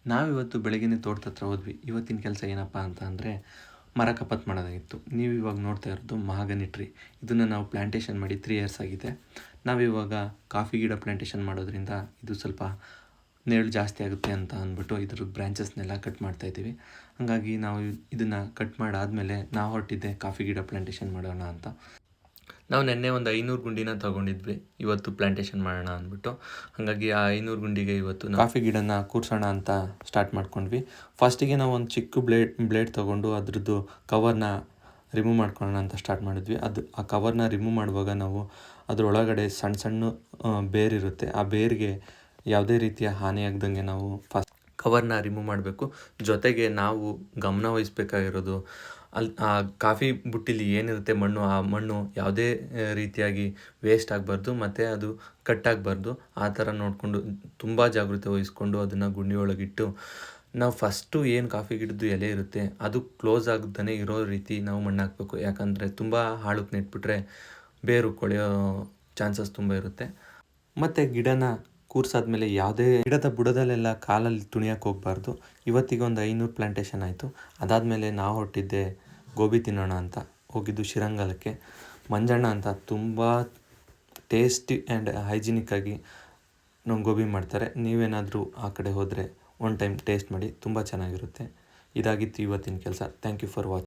ನಾವಿವತ್ತು ಬೆಳಗ್ಗೆನೇ ತೋಟದ ಹತ್ರ ಹೋದ್ವಿ. ಇವತ್ತಿನ ಕೆಲಸ ಏನಪ್ಪ ಅಂತ ಅಂದರೆ ಮರ ಕಪಾತ್ ಮಾಡೋದಾಗಿತ್ತು. ನೀವು ಇವಾಗ ನೋಡ್ತಾ ಇರೋದು ಮಹಾಗನಿ ಟ್ರೀ. ಇದನ್ನು ನಾವು ಪ್ಲ್ಯಾಂಟೇಷನ್ ಮಾಡಿ 3 ಇಯರ್ಸ್ ಆಗಿದೆ. ನಾವಿವಾಗ ಕಾಫಿ ಗಿಡ ಪ್ಲ್ಯಾಂಟೇಷನ್ ಮಾಡೋದ್ರಿಂದ ಇದು ಸ್ವಲ್ಪ ನೆರಳು ಜಾಸ್ತಿ ಆಗುತ್ತೆ ಅಂತ ಅಂದ್ಬಿಟ್ಟು ಇದ್ರ ಬ್ರ್ಯಾಂಚಸ್ನೆಲ್ಲ ಕಟ್ ಮಾಡ್ತಾಯಿದ್ದೀವಿ. ಹಾಗಾಗಿ ನಾವು ಇದನ್ನು ಕಟ್ ಮಾಡಾದಮೇಲೆ ನಾವು ಹೊರಟಿದ್ದೆ ಕಾಫಿ ಗಿಡ ಪ್ಲ್ಯಾಂಟೇಷನ್ ಮಾಡೋಣ ಅಂತ. ನಾವು ನೆನ್ನೆ ಒಂದು 500 ಗುಂಡಿನ ತೊಗೊಂಡಿದ್ವಿ ಇವತ್ತು ಪ್ಲ್ಯಾಂಟೇಷನ್ ಮಾಡೋಣ ಅಂದ್ಬಿಟ್ಟು. ಹಾಗಾಗಿ ಆ 500 ಗುಂಡಿಗೆ ಇವತ್ತು ಕಾಫಿ ಗಿಡನ ಕೂರ್ಸೋಣ ಅಂತ ಸ್ಟಾರ್ಟ್ ಮಾಡ್ಕೊಂಡ್ವಿ. ಫಸ್ಟಿಗೆ ನಾವು ಒಂದು ಚಿಕ್ಕ ಬ್ಲೇಡ್ ತೊಗೊಂಡು ಅದ್ರದ್ದು ಕವರ್ನ ರಿಮೂವ್ ಮಾಡ್ಕೊಳ್ಳೋಣ ಅಂತ ಸ್ಟಾರ್ಟ್ ಮಾಡಿದ್ವಿ. ಆ ಕವರ್ನ ರಿಮೂವ್ ಮಾಡುವಾಗ ನಾವು ಅದರೊಳಗಡೆ ಸಣ್ಣ ಸಣ್ಣ ಬೇರಿರುತ್ತೆ. ಆ ಬೇರಿಗೆ ಯಾವುದೇ ರೀತಿಯ ಹಾನಿಯಾಗ್ದಂಗೆ ನಾವು ಫಸ್ಟ್ ಕವರ್ನ ರಿಮೂವ್ ಮಾಡಬೇಕು. ಜೊತೆಗೆ ನಾವು ಗಮನ ವಹಿಸ್ಬೇಕಾಗಿರೋದು ಆ ಕಾಫಿ ಬುಟ್ಟಿಲಿ ಏನಿರುತ್ತೆ ಮಣ್ಣು, ಆ ಮಣ್ಣು ಯಾವುದೇ ರೀತಿಯಾಗಿ ವೇಸ್ಟ್ ಆಗಬಾರ್ದು ಮತ್ತು ಅದು ಕಟ್ಟಾಗಬಾರ್ದು. ಆ ಥರ ನೋಡಿಕೊಂಡು ತುಂಬ ಜಾಗೃತೆ ವಹಿಸ್ಕೊಂಡು ಅದನ್ನು ಗುಂಡಿ ಒಳಗಿಟ್ಟು ನಾವು ಫಸ್ಟು ಏನು ಕಾಫಿ ಗಿಡದ್ದು ಎಲೆ ಇರುತ್ತೆ ಅದು ಕ್ಲೋಸ್ ಆಗದೇ ಇರೋ ರೀತಿ ನಾವು ಮಣ್ಣು ಹಾಕಬೇಕು. ಯಾಕಂದರೆ ತುಂಬ ಆಳಕ್ಕೆ ನೆಟ್ಬಿಟ್ರೆ ಬೇರು ಕೊಳೆಯೋ ಚಾನ್ಸಸ್ ತುಂಬ ಇರುತ್ತೆ. ಮತ್ತು ಗಿಡನ ಕೂರ್ಸಾದ್ಮೇಲೆ ಯಾವುದೇ ಗಿಡದ ಬುಡದಲ್ಲೆಲ್ಲ ಕಾಲಲ್ಲಿ ತುಣಿಯೋಕ್ಕೆ ಹೋಗಬಾರ್ದು. ಇವತ್ತಿಗೆ ಒಂದು 500 ಪ್ಲ್ಯಾಂಟೇಷನ್ ಆಯಿತು. ಅದಾದಮೇಲೆ ನಾವು ಹೊರಟಿದ್ದೆ ಗೋಬಿ ತಿನ್ನೋಣ ಅಂತ. ಹೋಗಿದ್ದು ಶ್ರೀರಂಗಲಕ್ಕೆ. ಮಂಜಣ್ಣ ಅಂತ ತುಂಬ ಟೇಸ್ಟಿ ಆ್ಯಂಡ್ ಹೈಜಿನಿಕ್ಕಾಗಿ ಗೋಬಿ ಮಾಡ್ತಾರೆ. ನೀವೇನಾದರೂ ಆ ಕಡೆ ಹೋದರೆ ಒನ್ ಟೈಮ್ ಟೇಸ್ಟ್ ಮಾಡಿ, ತುಂಬ ಚೆನ್ನಾಗಿರುತ್ತೆ. ಇದಾಗಿತ್ತು ಇವತ್ತಿನ ಕೆಲಸ. Thank you for watching.